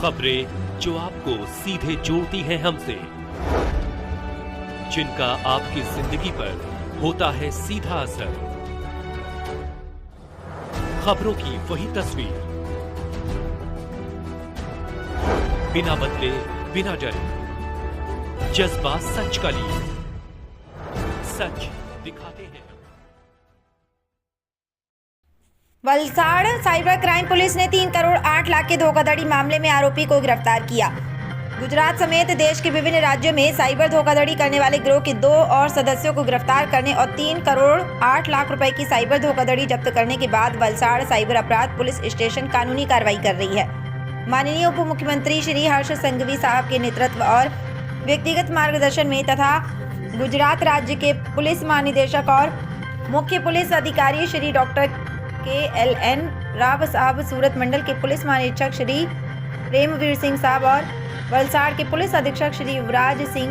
खबरें जो आपको सीधे जोड़ती हैं हमसे, जिनका आपकी जिंदगी पर होता है सीधा असर। खबरों की वही तस्वीर, बिना बदले बिना डरे, जज्बा सच का लिए, सच दिखाते हैं। वलसाड़ साइबर क्राइम पुलिस ने 3 करोड़ 8 लाख के धोखाधड़ी मामले में आरोपी को गिरफ्तार किया। गुजरात समेत देश के विभिन्न राज्यों में साइबर धोखाधड़ी करने वाले गिरोह के 2 और सदस्यों को गिरफ्तार करने और 3 करोड़ 8 लाख रुपए की साइबर धोखाधड़ी जब्त करने के बाद वलसाड़ साइबर अपराध पुलिस स्टेशन कानूनी कार्रवाई कर रही है। माननीय उप मुख्यमंत्री श्री हर्ष संघवी साहब के नेतृत्व और व्यक्तिगत मार्गदर्शन में तथा गुजरात राज्य के पुलिस महानिदेशक और मुख्य पुलिस अधिकारी श्री डॉक्टर KLN राव साहब, सूरत मंडल के पुलिस महानिरीक्षक श्री प्रेमवीर सिंह साहब और वलसाड़ के पुलिस अधीक्षक श्री युवराज सिंह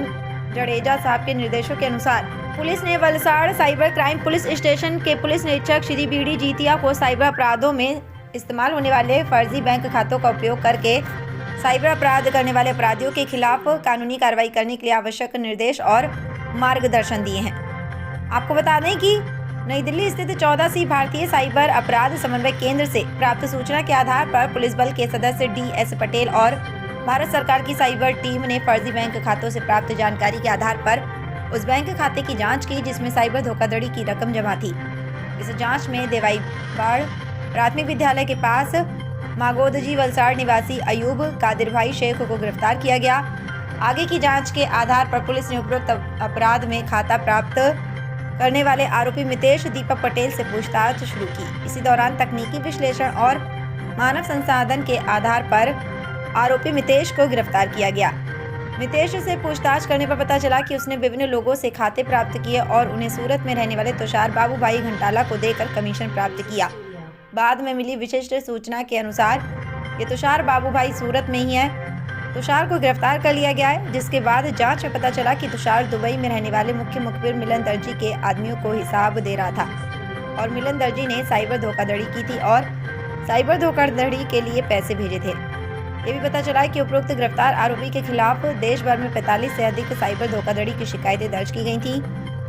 जडेजा साहब के निर्देशों के अनुसार पुलिस ने Valsad cyber crime police station के पुलिस निरीक्षक श्री BD जीतिया को साइबर अपराधों में इस्तेमाल होने वाले फर्जी बैंक खातों का उपयोग करके साइबर अपराध करने वाले अपराधियों के खिलाफ कानूनी कार्रवाई करने के लिए आवश्यक निर्देश और मार्गदर्शन दिए हैं। आपको बता दें कि नई दिल्ली स्थित 14सी भारतीय साइबर अपराध समन्वय केंद्र से प्राप्त सूचना के आधार पर पुलिस बल के सदस्य DS पटेल और भारत सरकार की साइबर टीम ने फर्जी बैंक खातों से प्राप्त जानकारी के आधार पर उस बैंक खाते की जांच की जिसमें साइबर धोखाधड़ी की रकम जमा थी। इस जांच में देवाईबाड़ प्राथमिक विद्यालय के पास मागोदजी वलसाड़ निवासी अयूब कादिर भाई शेख को गिरफ्तार किया गया। आगे की जाँच के आधार पर पुलिस ने उपरोक्त अपराध में खाता प्राप्त करने वाले आरोपी मितेश दीपक पटेल से पूछताछ शुरू की। इसी दौरान तकनीकी विश्लेषण और मानव संसाधन के आधार पर आरोपी मितेश को गिरफ्तार किया गया। मितेश से पूछताछ करने पर पता चला कि उसने विभिन्न लोगों से खाते प्राप्त किए और उन्हें सूरत में रहने वाले तुषार बाबू भाई घंटाला को देकर कमीशन प्राप्त किया। बाद में मिली विशिष्ट सूचना के अनुसार ये तुषार बाबू भाई सूरत में ही है। तुषार को गिरफ्तार कर लिया गया है, जिसके बाद जांच में पता चला कि तुषार दुबई में रहने वाले मुख्य मुखबिर मिलन दर्जी के आदमियों को हिसाब दे रहा था और मिलन दर्जी ने साइबर धोखाधड़ी की थी और साइबर धोखाधड़ी के लिए पैसे भेजे थे। ये भी पता चला कि उपरोक्त गिरफ्तार आरोपी के खिलाफ देश भर में 45 से अधिक साइबर धोखाधड़ी की शिकायतें दर्ज की गई थी।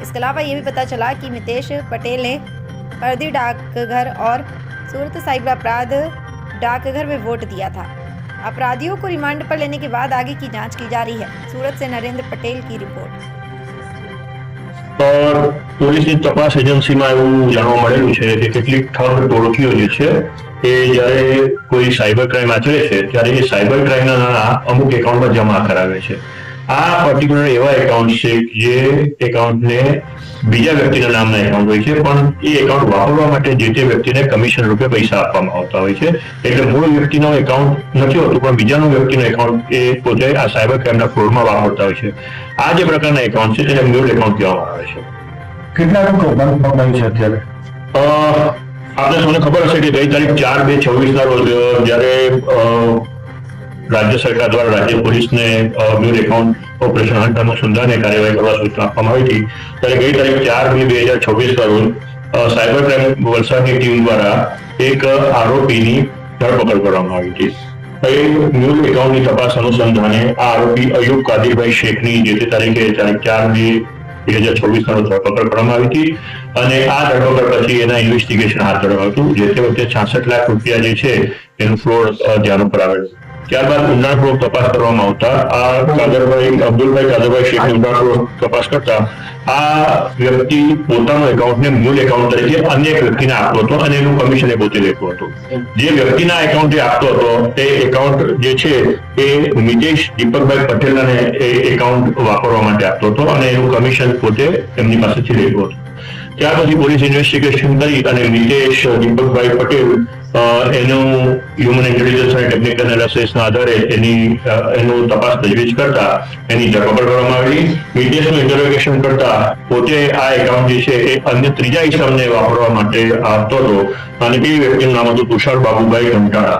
इसके अलावा ये भी पता चला कि मितेश पटेल ने फर्जी डाकघर और सूरत साइबर अपराध डाकघर में वोट दिया था। अपराधियों को रिमांड पर लेने के बाद आगे की जांच की जा रही है। सूरत से नरेंद्र पटेल की रिपोर्ट। और પોલીસની તપાસ એજન્સીમાં એવું જાણવા મળેલું છે કે કેટલીક ઠગ ટોળકીઓ જે છે એ જ્યારે કોઈ સાયબર ક્રાઇમ આચરે છે ત્યારે એ સાયબર ક્રાઇમના નાણાં અમુક એકાઉન્ટમાં જમા કરાવે છે। આ પર્ટિક્યુલર એવા એકાઉન્ટ છે જે એકાઉન્ટને બીજા વ્યક્તિના નામના એકાઉન્ટ હોય છે, પણ એ એકાઉન્ટ વાપરવા માટે જે તે વ્યક્તિને કમિશન રૂપે પૈસા આપવામાં આવતા હોય છે। એટલે મૂળ વ્યક્તિનો એકાઉન્ટ નથી હોતું, પણ બીજાનો વ્યક્તિનો એકાઉન્ટ એ પોતે આ સાયબર ક્રાઇમના ફ્રોડમાં વાપરતા હોય છે। આ જે પ્રકારના એકાઉન્ટ છે તેને મ્યુલ એકાઉન્ટ કહેવામાં આવે છે। કેટલા લોકો બંધ પકડાયું છે અત્યારે? આપણે સૌને ખબર હશે કે ગઈ તારીખ 4/2/24 રોજ જ્યારે રાજ્ય સરકાર દ્વારા રાજ્ય પોલીસને મ્યુલ એકાઉન્ટ ઓપરેશન હન્ટ અનુસંધાને કાર્યવાહી કરવા સૂચના આપવામાં આવી હતી, ત્યારે ગઈ તારીખ 4/2/2024 રોજ સાયબર ક્રાઇમ વલસાડની ટીમ દ્વારા એક આરોપીની ધરપકડ કરવામાં આવી હતી। મ્યુલ એકાઉન્ટની તપાસ અનુસંધાને આ આરોપી અયુબ કાદિરભાઈ શેખની જે તે તારીખે તારીખ 4/2/2024 રોજ ધરપકડ કરવામાં આવી હતી અને આ ધરપકડ પછી એના ઇન્વેસ્ટિગેશન હાથ ધરવામાં હતું। જે તે વખતે 66 લાખ રૂપિયા જે છે એનું ફ્રોડ ધ્યાન ઉપર આવેલું। ત્યારબાદ ઊંડાણપૂર્વક તપાસ કરવામાં આવતા આ કાદરભાઈ અબ્દુલભાઈ કાદરભાઈ શેખની ઊંડાણપૂર્વક તપાસ કરતા આ વ્યક્તિ પોતાનું એકાઉન્ટને મૂળ એકાઉન્ટ તરીકે અન્ય એક વ્યક્તિને આપતો હતો અને એનું કમિશન એ પોતે લેતો હતો। જે વ્યક્તિના એકાઉન્ટ એ આપતો હતો તે એકાઉન્ટ જે છે એ મિતેશ દીપકભાઈ પટેલને એ એકાઉન્ટ વાપરવા માટે આપતો હતો અને એનું કમિશન પોતે એમની પાસેથી લેતો હતો। ત્યાર પછી પોલીસ ઇન્વેસ્ટિગેશન કરી અને મિતેશ દીપકભાઈ પટેલ એનું હ્યુમન ઇન્ટેલિજન્સ અને ટેકનિકલ એનાલિસિસના આધારે એનું તપાસ તજવીજ કરતા એની ધરપકડ કરવામાં આવી। મિતેશનું ઇન્ટરોગેશન કરતા પોતે આ એકાઉન્ટ જે છે એ અન્ય ત્રીજા ઇસમને વાપરવા માટે આપતો હતો અને એ વ્યક્તિનું નામ હતું તુષાર બાબુભાઈ ઘંટાળા।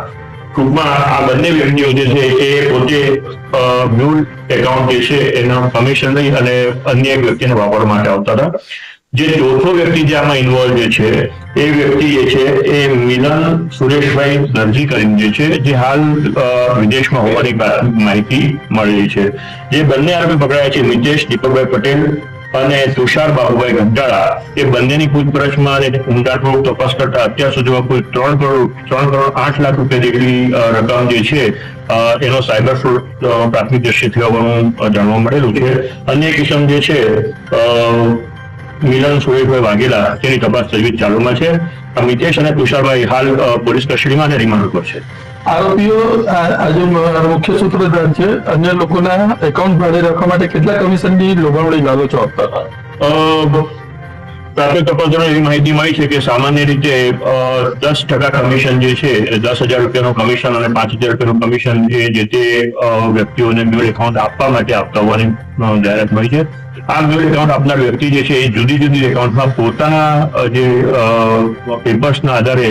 ટૂંકમાં આ બંને વ્યક્તિઓ જે છે એ પોતે મ્યુલ એકાઉન્ટ જે છે એના કમિશન લઈ અને અન્ય એક વ્યક્તિને વાપરવા માટે આવતા હતા। જે ચોથો વ્યક્તિ જે આમાં ઇન્વોલ્વ જે છે એ વ્યક્તિ જે છે એ મિલન સુરેશભાઈ દરજી કરીને જે છે જે હાલ વિદેશમાં હોવાની પ્રાથમિક માહિતી મળેલી છે. જે બંને આરોપી પકડાયા છે મિતેશ દીપકભાઈ પટેલ અને તુષાર બાબુભાઈ ગંધાળા એ બંનેની પૂછપરછમાં અને ઊંડાણપૂર્વક તપાસ કરતા અત્યાર સુધીમાં કુલ 3 કરોડ 8 લાખ રૂપિયા જેટલી રકમ જે છે એનો સાયબર ફ્રોડ પ્રાથમિક દ્રષ્ટિએ થયો હોવાનું જાણવા મળેલું છે. અન્ય કિસ્મ જે છે મિલન સુરેશભાઈ વાઘેલા તેની તપાસ તજવીજ ચાલુમાં છે. મિતેશ અને તુષારભાઈ હાલ પોલીસ કસ્ટડીમાં અને રિમાન્ડ ઉપર છે. આરોપીઓ આજે મુખ્ય સૂત્રધાર છે. અન્ય લોકોના એકાઉન્ટ ભાડે રાખવા માટે કેટલા કમિશનની લોભામણી લાલચો આપતા હતા? પ્રાથમિક તપાસ દરમિયાન એવી માહિતી મળી છે કે સામાન્ય રીતે 10% કમિશન જે છે 10,000 રૂપિયાનું કમિશન અને 5,000 રૂપિયાનું કમિશન એ જે તે વ્યક્તિઓને મ્યુલ એકાઉન્ટ આપવા માટે આપતા હોવાની જાહેરાત મળી છે. આ મ્યુલ એકાઉન્ટ આપનાર વ્યક્તિ જે છે એ જુદી જુદી એકાઉન્ટમાં પોતાના જે પેપર્સના આધારે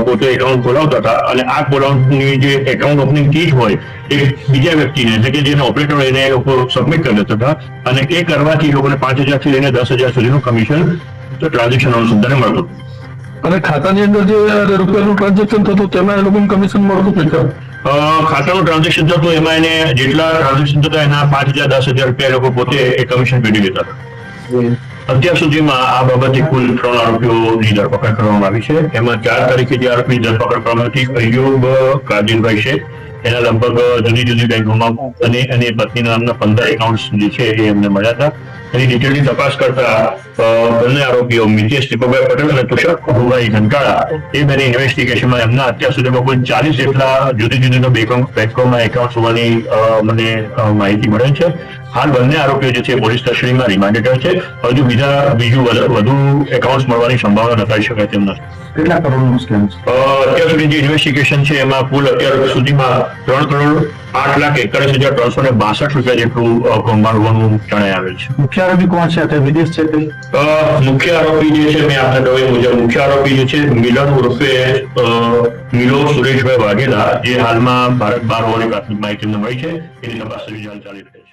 પોતે એકાઉન્ટ ખોલાવતા હતા અને આ ખોલાવવાની જે એકાઉન્ટ ઓપનિંગ કી હોય એ બીજા વ્યક્તિને એટલે કે જેને ઓપરેટર હોય એને એ લોકો સબમિટ કરી દેતા હતા અને એ કરવાથી લોકોને 5,000 થી લઈને 10,000 સુધીનું કમિશન ટ્રાન્ઝેક્શન અનુસંધાને મળતું. અને ખાતાની અંદર જે રૂપિયાનું ટ્રાન્ઝેક્શન થતું તેમાં એ લોકોનું કમિશન મળતું હતું. ખાતાનું ટ્રાન્ઝેક્શન થતું એમાં એને જેટલા ટ્રાન્ઝેક્શન થતા એના 5,000 10,000 રૂપિયા લોકો પોતે એ કમિશન પેટી લેતા હતા. અત્યાર સુધીમાં આ બાબતે કુલ 3 આરોપીઓની ધરપકડ કરવામાં આવી છે. એમાં 4 તારીખે જે આરોપીની ધરપકડ કરવામાં હતી અયુબ કાજીનભાઈ શેખ, એના લગભગ જુદી જુદી બેંકોમાં અને પત્નીના નામના 15 એકાઉન્ટ જે છે એ એમને મળ્યા હતા. એની ડિટેલની તપાસ કરતા બંને આરોપીઓ મિતેશ દીપકભાઈ પટેલ અને તુષાર બાબુભાઈ ગંધાળા એ બંને ઇન્વેસ્ટિગેશનમાં એમના અત્યાર સુધીમાં કોઈ 40 જેટલા જુદી જુદી બેંકોમાં એકાઉન્ટ હોવાની મને માહિતી મળે છે. હાલ બંને આરોપીઓ જે છે પોલીસ કસ્ટડીમાં રિમાન્ડ હેઠળ છે. હજુ બીજું વધુ એકાઉન્ટ મળવાની સંભાવના નકારી શકાય તેમ નથી. કેટલા કરોડનું સ્કેમ છે? અત્યાર સુધી જે ઇન્વેસ્ટિગેશન છે એમાં કુલ અત્યાર સુધીમાં 3 કરોડ 8,41,362 રૂપિયા જેટલું કૌભાંડ હોવાનું જણાઈ આવેલ છે. મુખ્ય આરોપી કોણ છે? તે વિદેશ છે તે? મુખ્ય આરોપી જે છે મેં આપને કહ્યું મુજબ મુખ્ય આરોપી જે છે મિલન ઉર્ફે મિલો સુરેશભાઈ વાઘેલા જે હાલમાં ભારત બહાર હોવાની પ્રાથમિક માહિતી મળી છે. એની તપાસ ચાલી રહી છે.